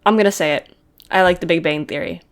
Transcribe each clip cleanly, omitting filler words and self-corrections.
I'm gonna say it. I like The Big Bang Theory.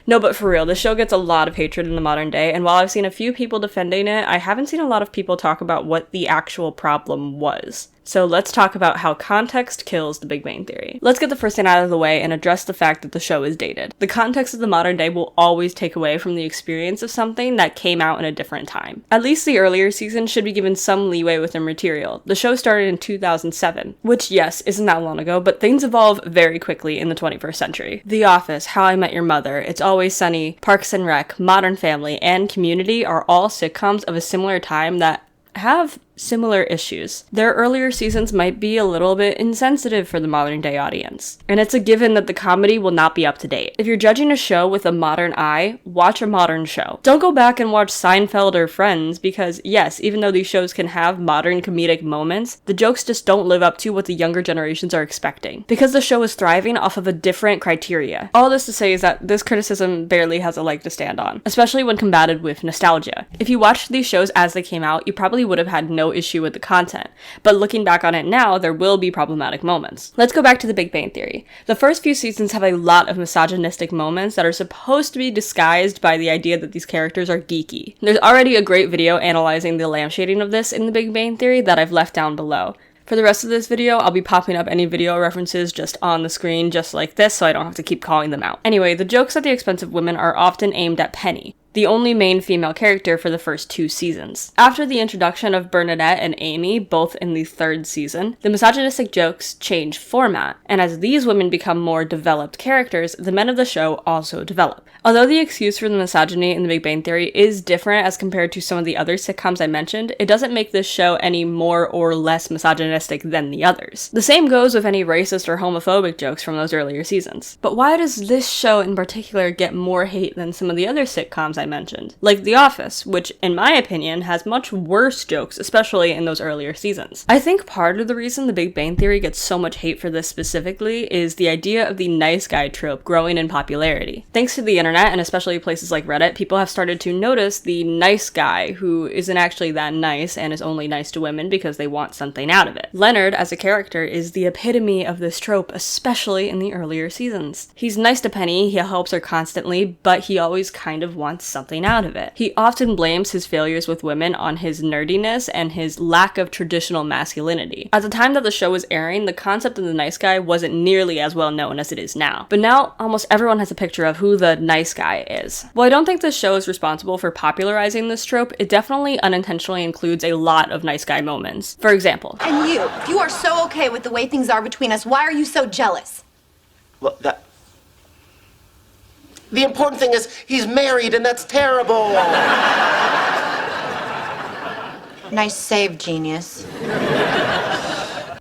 No, but for real, this show gets a lot of hatred in the modern day, and while I've seen a few people defending it, I haven't seen a lot of people talk about what the actual problem was. So let's talk about how context kills The Big Bang Theory. Let's get the first thing out of the way and address the fact that the show is dated. The context of the modern day will always take away from the experience of something that came out in a different time. At least the earlier seasons should be given some leeway with their material. The show started in 2007, which yes, isn't that long ago, but things evolve very quickly in the 21st century. The Office, How I Met Your Mother, It's Always Sunny, Parks and Rec, Modern Family, and Community are all sitcoms of a similar time that have similar issues. Their earlier seasons might be a little bit insensitive for the modern day audience, and it's a given that the comedy will not be up to date. If you're judging a show with a modern eye, watch a modern show. Don't go back and watch Seinfeld or Friends, because yes, even though these shows can have modern comedic moments, the jokes just don't live up to what the younger generations are expecting, because the show is thriving off of a different criteria. All this to say is that this criticism barely has a leg to stand on, especially when combated with nostalgia. If you watched these shows as they came out, you probably would have had no issue with the content, but looking back on it now, there will be problematic moments. Let's go back to The Big Bang Theory. The first few seasons have a lot of misogynistic moments that are supposed to be disguised by the idea that these characters are geeky. There's already a great video analyzing the lampshading of this in The Big Bang Theory that I've left down below. For the rest of this video, I'll be popping up any video references just on the screen just like this so I don't have to keep calling them out. Anyway, the jokes at the expense of women are often aimed at Penny, the only main female character for the first 2 seasons. After the introduction of Bernadette and Amy, both in the 3rd season, the misogynistic jokes change format, and as these women become more developed characters, the men of the show also develop. Although the excuse for the misogyny in The Big Bang Theory is different as compared to some of the other sitcoms I mentioned, it doesn't make this show any more or less misogynistic than the others. The same goes with any racist or homophobic jokes from those earlier seasons. But why does this show in particular get more hate than some of the other sitcoms I mentioned? Like The Office, which in my opinion has much worse jokes, especially in those earlier seasons. I think part of the reason The Big Bang Theory gets so much hate for this specifically is the idea of the nice guy trope growing in popularity. Thanks to the internet, and especially places like Reddit, people have started to notice the nice guy who isn't actually that nice and is only nice to women because they want something out of it. Leonard, as a character, is the epitome of this trope, especially in the earlier seasons. He's nice to Penny, he helps her constantly, but he always kind of wants something out of it. He often blames his failures with women on his nerdiness and his lack of traditional masculinity. At the time that the show was airing, the concept of the nice guy wasn't nearly as well known as it is now. But now, almost everyone has a picture of who the nice guy is. While I don't think this show is responsible for popularizing this trope, it definitely unintentionally includes a lot of nice guy moments. For example, and you are so okay with the way things are between us. Why are you so jealous? Well, the important thing is he's married, and that's terrible. Nice save, genius.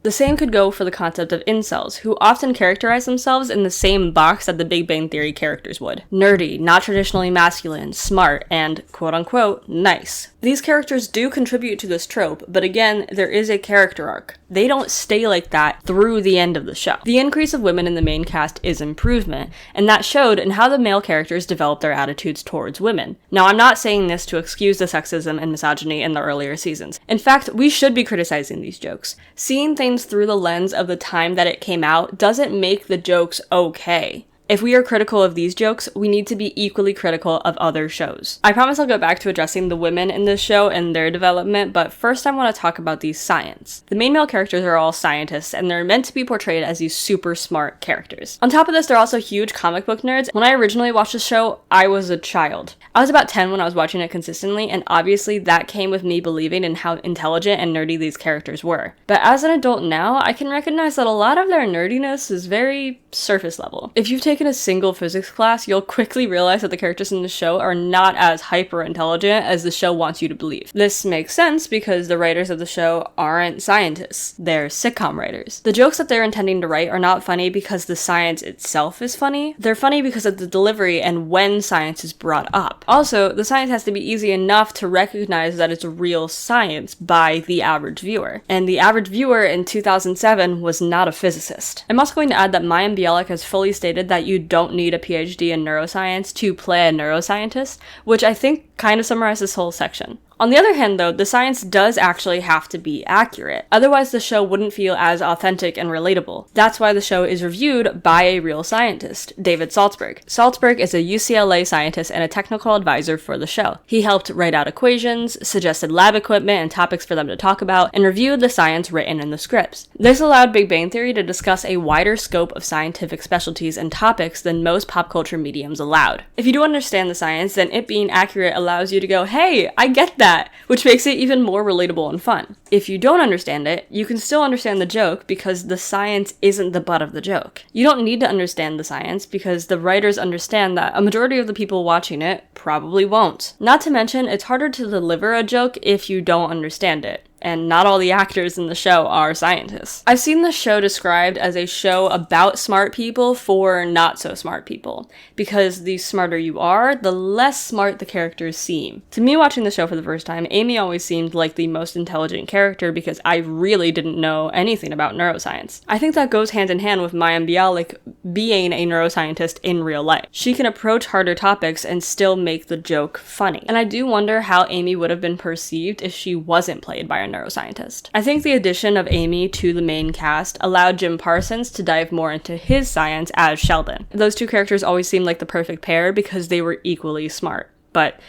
the same could go for the concept of incels, who often characterize themselves in the same box that the Big Bang Theory characters would. Nerdy, not traditionally masculine, smart, and quote-unquote nice. These characters do contribute to this trope, but again, there is a character arc. They don't stay like that through the end of the show. The increase of women in the main cast is improvement, and that showed in how the male characters developed their attitudes towards women. Now, I'm not saying this to excuse the sexism and misogyny in the earlier seasons. In fact, we should be criticizing these jokes. Seeing things through the lens of the time that it came out doesn't make the jokes okay. If we are critical of these jokes, we need to be equally critical of other shows. I promise I'll go back to addressing the women in this show and their development, but first I want to talk about these science. The main male characters are all scientists, and they're meant to be portrayed as these super smart characters. On top of this, they're also huge comic book nerds. When I originally watched the show, I was a child. I was about 10 when I was watching it consistently, and obviously that came with me believing in how intelligent and nerdy these characters were. But as an adult now, I can recognize that a lot of their nerdiness is very surface level. If you've taken a single physics class, you'll quickly realize that the characters in the show are not as hyper intelligent as the show wants you to believe. This makes sense because the writers of the show aren't scientists, they're sitcom writers. The jokes that they're intending to write are not funny because the science itself is funny, they're funny because of the delivery and when science is brought up. Also, the science has to be easy enough to recognize that it's real science by the average viewer. And the average viewer in 2007 was not a physicist. I'm also going to add that Mayim Bialik has fully stated that you don't need a PhD in neuroscience to play a neuroscientist, which I think kind of summarizes this whole section. On the other hand, though, the science does actually have to be accurate. Otherwise, the show wouldn't feel as authentic and relatable. That's why the show is reviewed by a real scientist, David Saltzberg. Saltzberg is a UCLA scientist and a technical advisor for the show. He helped write out equations, suggested lab equipment and topics for them to talk about, and reviewed the science written in the scripts. This allowed Big Bang Theory to discuss a wider scope of scientific specialties and topics than most pop culture mediums allowed. If you do understand the science, then it being accurate allows you to go, hey, I get that, which makes it even more relatable and fun. If you don't understand it, you can still understand the joke because the science isn't the butt of the joke. You don't need to understand the science because the writers understand that a majority of the people watching it probably won't. Not to mention, it's harder to deliver a joke if you don't understand it. And not all the actors in the show are scientists. I've seen the show described as a show about smart people for not so smart people, because the smarter you are, the less smart the characters seem. To me, watching the show for the first time, Amy always seemed like the most intelligent character because I really didn't know anything about neuroscience. I think that goes hand in hand with Mayim Bialik being a neuroscientist in real life. She can approach harder topics and still make the joke funny. And I do wonder how Amy would have been perceived if she wasn't played by a neuroscientist. I think the addition of Amy to the main cast allowed Jim Parsons to dive more into his science as Sheldon. Those two characters always seemed like the perfect pair because they were equally smart, but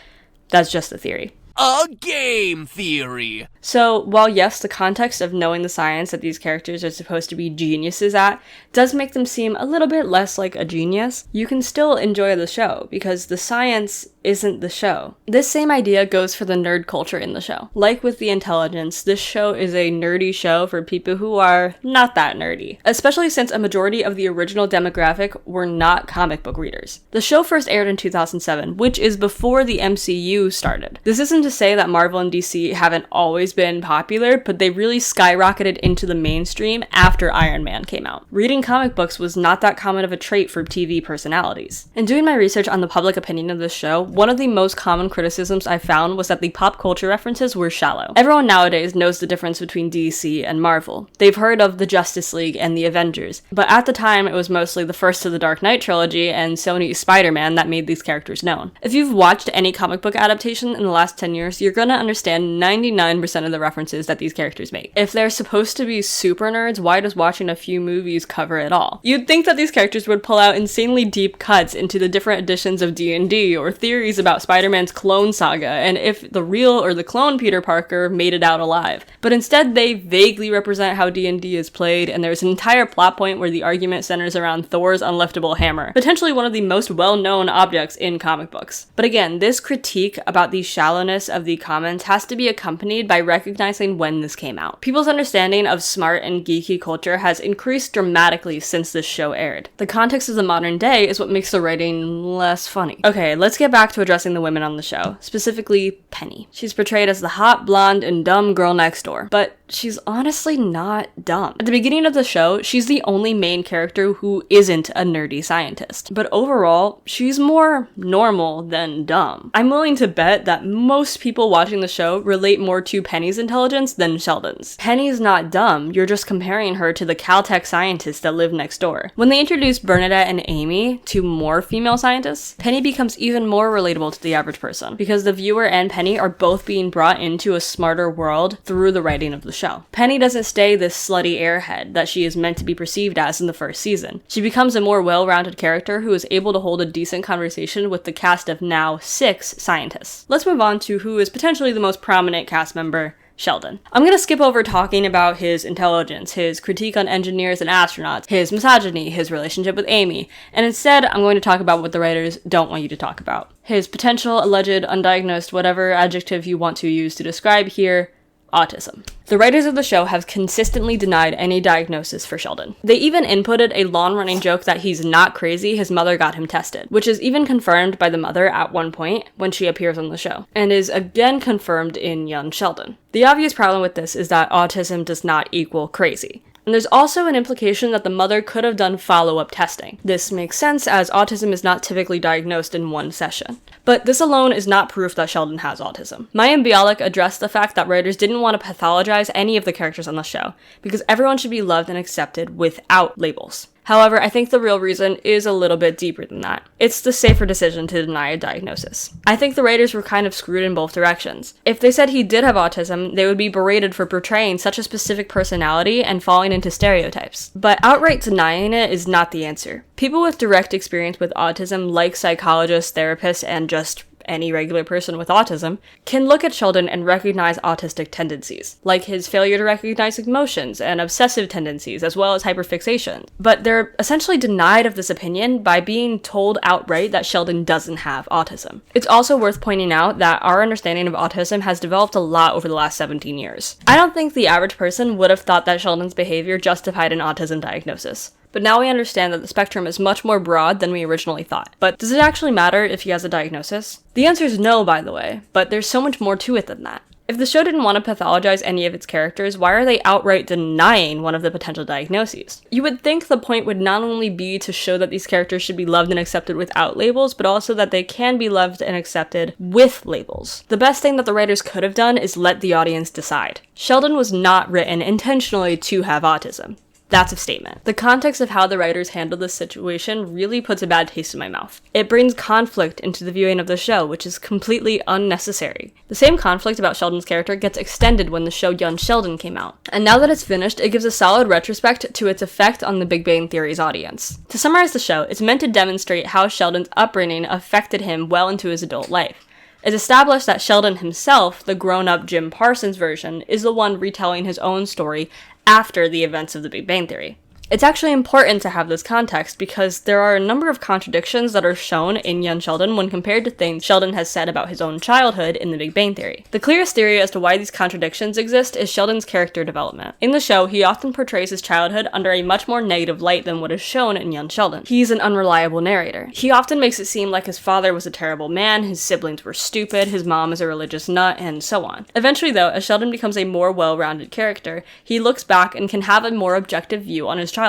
that's just a theory. A game theory! So, while yes, the context of knowing the science that these characters are supposed to be geniuses at does make them seem a little bit less like a genius, you can still enjoy the show because the science isn't the show. This same idea goes for the nerd culture in the show. Like with the intelligence, this show is a nerdy show for people who are not that nerdy, especially since a majority of the original demographic were not comic book readers. The show first aired in 2007, which is before the MCU started. This isn't to say that Marvel and DC haven't always been popular, but they really skyrocketed into the mainstream after Iron Man came out. Reading comic books was not that common of a trait for TV personalities. In doing my research on the public opinion of this show, one of the most common criticisms I found was that the pop culture references were shallow. Everyone nowadays knows the difference between DC and Marvel. They've heard of the Justice League and the Avengers, but at the time it was mostly the first of the Dark Knight trilogy and Sony's Spider-Man that made these characters known. If you've watched any comic book adaptation in the last 10 years, you're gonna understand 99% of the references that these characters make. If they're supposed to be super nerds, why does watching a few movies cover it all? You'd think that these characters would pull out insanely deep cuts into the different editions of D&D or theories about Spider-Man's clone saga and if the real or the clone Peter Parker made it out alive. But instead, they vaguely represent how D&D is played, and there's an entire plot point where the argument centers around Thor's unliftable hammer, potentially one of the most well-known objects in comic books. But again, this critique about the shallowness of the comments has to be accompanied by recognizing when this came out. People's understanding of smart and geeky culture has increased dramatically since this show aired. The context of the modern day is what makes the writing less funny. Okay, let's get back to addressing the women on the show, specifically Penny. She's portrayed as the hot, blonde, and dumb girl next door, but she's honestly not dumb. At the beginning of the show, she's the only main character who isn't a nerdy scientist, but overall, she's more normal than dumb. I'm willing to bet that most people watching the show relate more to Penny's intelligence than Sheldon's. Penny's not dumb, you're just comparing her to the Caltech scientists that live next door. When they introduce Bernadette and Amy, two more female scientists, Penny becomes even more relatable to the average person, because the viewer and Penny are both being brought into a smarter world through the writing of the show. Penny doesn't stay this slutty airhead that she is meant to be perceived as in the first season. She becomes a more well-rounded character who is able to hold a decent conversation with the cast of now 6 scientists. Let's move on to who is potentially the most prominent cast member, Sheldon. I'm gonna skip over talking about his intelligence, his critique on engineers and astronauts, his misogyny, his relationship with Amy, and instead I'm going to talk about what the writers don't want you to talk about. His potential, alleged, undiagnosed, whatever adjective you want to use to describe here, autism. The writers of the show have consistently denied any diagnosis for Sheldon. They even inputted a long-running joke that he's not crazy, his mother got him tested, which is even confirmed by the mother at one point when she appears on the show, and is again confirmed in young Sheldon. The obvious problem with this is that autism does not equal crazy. And there's also an implication that the mother could have done follow-up testing. This makes sense as autism is not typically diagnosed in one session. But this alone is not proof that Sheldon has autism. Mayim Bialik addressed the fact that writers didn't want to pathologize any of the characters on the show, because everyone should be loved and accepted without labels. However, I think the real reason is a little bit deeper than that. It's the safer decision to deny a diagnosis. I think the writers were kind of screwed in both directions. If they said he did have autism, they would be berated for portraying such a specific personality and falling into stereotypes. But outright denying it is not the answer. People with direct experience with autism, like psychologists, therapists, and just any regular person with autism, can look at Sheldon and recognize autistic tendencies, like his failure to recognize emotions and obsessive tendencies, as well as hyperfixation. But they're essentially denied of this opinion by being told outright that Sheldon doesn't have autism. It's also worth pointing out that our understanding of autism has developed a lot over the last 17 years. I don't think the average person would have thought that Sheldon's behavior justified an autism diagnosis. But now we understand that the spectrum is much more broad than we originally thought. But does it actually matter if he has a diagnosis? The answer is no, by the way, but there's so much more to it than that. If the show didn't want to pathologize any of its characters, why are they outright denying one of the potential diagnoses? You would think the point would not only be to show that these characters should be loved and accepted without labels, but also that they can be loved and accepted with labels. The best thing that the writers could have done is let the audience decide. Sheldon was not written intentionally to have autism. That's a statement. The context of how the writers handled this situation really puts a bad taste in my mouth. It brings conflict into the viewing of the show, which is completely unnecessary. The same conflict about Sheldon's character gets extended when the show Young Sheldon came out. And now that it's finished, it gives a solid retrospect to its effect on the Big Bang Theory's audience. To summarize the show, it's meant to demonstrate how Sheldon's upbringing affected him well into his adult life. It's established that Sheldon himself, the grown-up Jim Parsons version, is the one retelling his own story after the events of the Big Bang Theory. It's actually important to have this context because there are a number of contradictions that are shown in Young Sheldon when compared to things Sheldon has said about his own childhood in the Big Bang Theory. The clearest theory as to why these contradictions exist is Sheldon's character development. In the show, he often portrays his childhood under a much more negative light than what is shown in Young Sheldon. He's an unreliable narrator. He often makes it seem like his father was a terrible man, his siblings were stupid, his mom is a religious nut, and so on. Eventually though, as Sheldon becomes a more well-rounded character, he looks back and can have a more objective view on his childhood.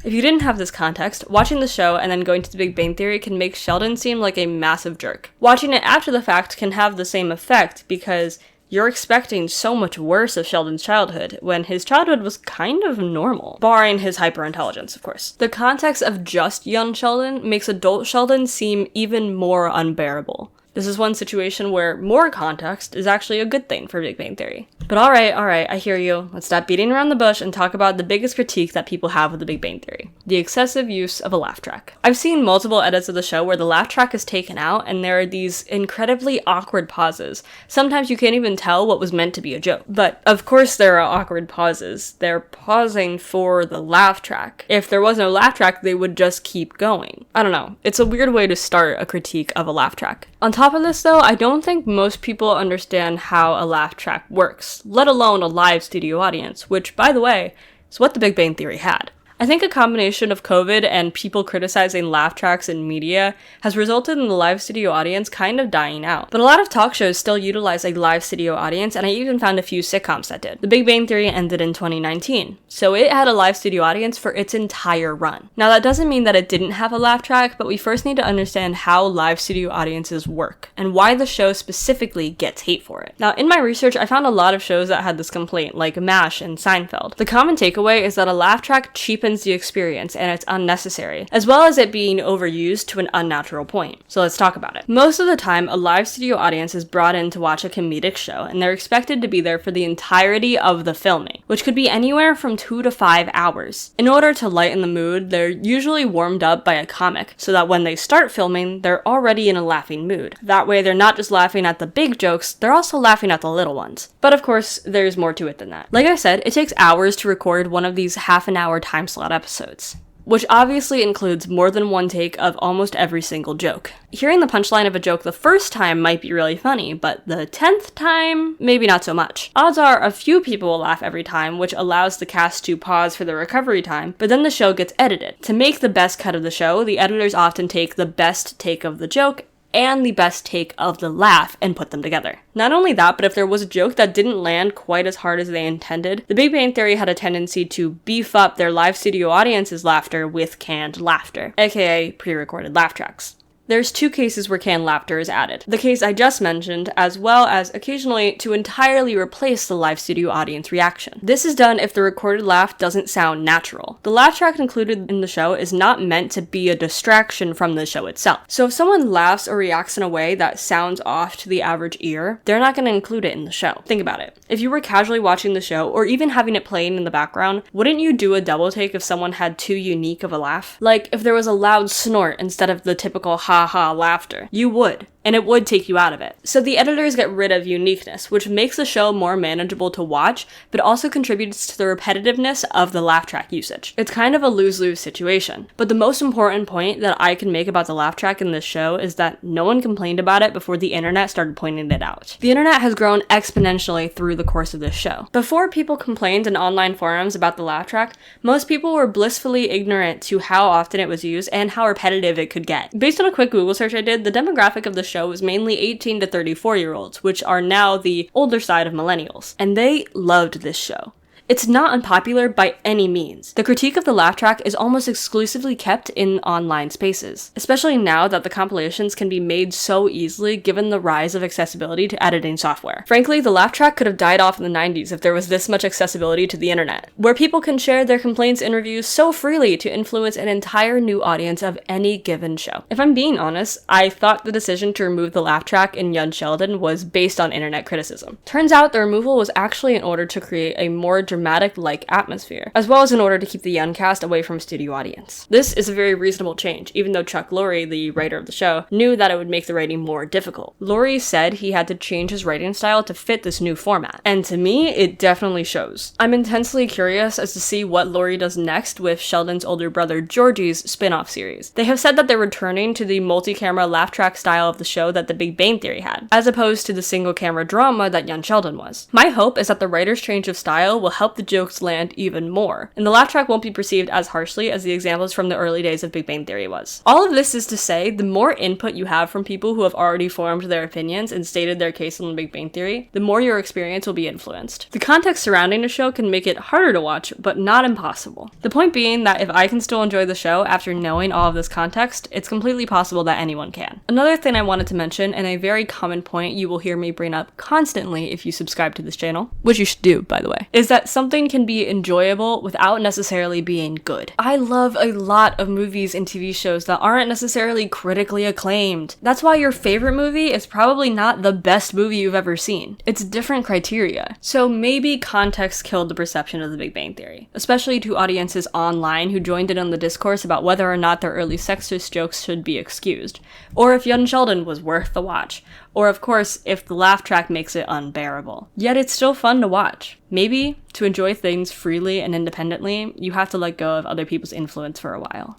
If you didn't have this context, watching the show and then going to the Big Bang Theory can make Sheldon seem like a massive jerk. Watching it after the fact can have the same effect because you're expecting so much worse of Sheldon's childhood when his childhood was kind of normal, barring his hyperintelligence, of course. The context of just young Sheldon makes adult Sheldon seem even more unbearable. This is one situation where more context is actually a good thing for Big Bang Theory. But alright, I hear you. Let's stop beating around the bush and talk about the biggest critique that people have of the Big Bang Theory. The excessive use of a laugh track. I've seen multiple edits of the show where the laugh track is taken out and there are these incredibly awkward pauses. Sometimes you can't even tell what was meant to be a joke. But of course there are awkward pauses. They're pausing for the laugh track. If there was no laugh track, they would just keep going. I don't know. It's a weird way to start a critique of a laugh track. On top of this though, I don't think most people understand how a laugh track works, let alone a live studio audience, which, by the way, is what the Big Bang Theory had. I think a combination of COVID and people criticizing laugh tracks in media has resulted in the live studio audience kind of dying out. But a lot of talk shows still utilize a live studio audience, and I even found a few sitcoms that did. The Big Bang Theory ended in 2019, so it had a live studio audience for its entire run. Now that doesn't mean that it didn't have a laugh track, but we first need to understand how live studio audiences work, and why the show specifically gets hate for it. Now in my research, I found a lot of shows that had this complaint, like MASH and Seinfeld. The common takeaway is that a laugh track cheapens the experience and it's unnecessary, as well as it being overused to an unnatural point. So let's talk about it. Most of the time, a live studio audience is brought in to watch a comedic show, and they're expected to be there for the entirety of the filming, which could be anywhere from 2 to 5 hours. In order to lighten the mood, they're usually warmed up by a comic, so that when they start filming, they're already in a laughing mood. That way, they're not just laughing at the big jokes, they're also laughing at the little ones. But of course, there's more to it than that. Like I said, it takes hours to record one of these half-an-hour time-slot episodes, which obviously includes more than one take of almost every single joke. Hearing the punchline of a joke the first time might be really funny, but the 10th time, maybe not so much. Odds are a few people will laugh every time, which allows the cast to pause for the recovery time, but then the show gets edited. To make the best cut of the show, the editors often take the best take of the joke and the best take of the laugh and put them together. Not only that, but if there was a joke that didn't land quite as hard as they intended, the Big Bang Theory had a tendency to beef up their live studio audience's laughter with canned laughter, aka pre-recorded laugh tracks. there's 2 cases where canned laughter is added. The case I just mentioned, as well as occasionally to entirely replace the live studio audience reaction. This is done if the recorded laugh doesn't sound natural. The laugh track included in the show is not meant to be a distraction from the show itself. So if someone laughs or reacts in a way that sounds off to the average ear, they're not going to include it in the show. Think about it. If you were casually watching the show, or even having it playing in the background, wouldn't you do a double take if someone had too unique of a laugh? Like if there was a loud snort instead of the typical ha-ha laughter. You would. And it would take you out of it. So the editors get rid of uniqueness, which makes the show more manageable to watch, but also contributes to the repetitiveness of the laugh track usage. It's kind of a lose-lose situation. But the most important point that I can make about the laugh track in this show is that no one complained about it before the internet started pointing it out. The internet has grown exponentially through the course of this show. Before people complained in online forums about the laugh track, most people were blissfully ignorant to how often it was used and how repetitive it could get. Based on a quick Google search I did, the demographic of the show was mainly 18 to 34-year-olds, which are now the older side of millennials. And they loved this show. It's not unpopular by any means. The critique of the laugh track is almost exclusively kept in online spaces, especially now that the compilations can be made so easily given the rise of accessibility to editing software. Frankly, the laugh track could have died off in the 90s if there was this much accessibility to the internet, where people can share their complaints and reviews so freely to influence an entire new audience of any given show. If I'm being honest, I thought the decision to remove the laugh track in Young Sheldon was based on internet criticism. Turns out the removal was actually in order to create a more dramatic-like atmosphere, as well as in order to keep the young cast away from studio audience. This is a very reasonable change, even though Chuck Lorre, the writer of the show, knew that it would make the writing more difficult. Lorre said he had to change his writing style to fit this new format, and to me, it definitely shows. I'm intensely curious as to see what Lorre does next with Sheldon's older brother Georgie's spin-off series. They have said that they're returning to the multi-camera laugh track style of the show that The Big Bang Theory had, as opposed to the single-camera drama that Young Sheldon was. My hope is that the writer's change of style will help the jokes land even more, and the laugh track won't be perceived as harshly as the examples from the early days of Big Bang Theory was. All of this is to say, the more input you have from people who have already formed their opinions and stated their case on the Big Bang Theory, the more your experience will be influenced. The context surrounding a show can make it harder to watch, but not impossible. The point being that if I can still enjoy the show after knowing all of this context, it's completely possible that anyone can. Another thing I wanted to mention, and a very common point you will hear me bring up constantly if you subscribe to this channel, which you should do, by the way, is that something can be enjoyable without necessarily being good. I love a lot of movies and TV shows that aren't necessarily critically acclaimed. That's why your favorite movie is probably not the best movie you've ever seen. It's different criteria. So maybe context killed the perception of The Big Bang Theory, especially to audiences online who joined in on the discourse about whether or not their early sexist jokes should be excused, or if Young Sheldon was worth the watch, or of course, if the laugh track makes it unbearable. Yet it's still fun to watch. Maybe, to enjoy things freely and independently, you have to let go of other people's influence for a while.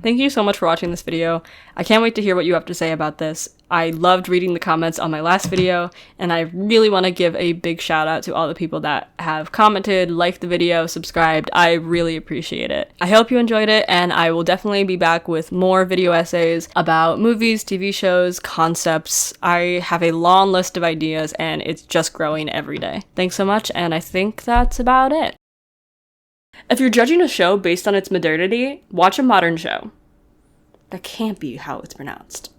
Thank you so much for watching this video. I can't wait to hear what you have to say about this. I loved reading the comments on my last video, and I really want to give a big shout out to all the people that have commented, liked the video, subscribed. I really appreciate it. I hope you enjoyed it, and I will definitely be back with more video essays about movies, TV shows, concepts. I have a long list of ideas, and it's just growing every day. Thanks so much, and I think that's about it. If you're judging a show based on its modernity, watch a modern show. That can't be how it's pronounced.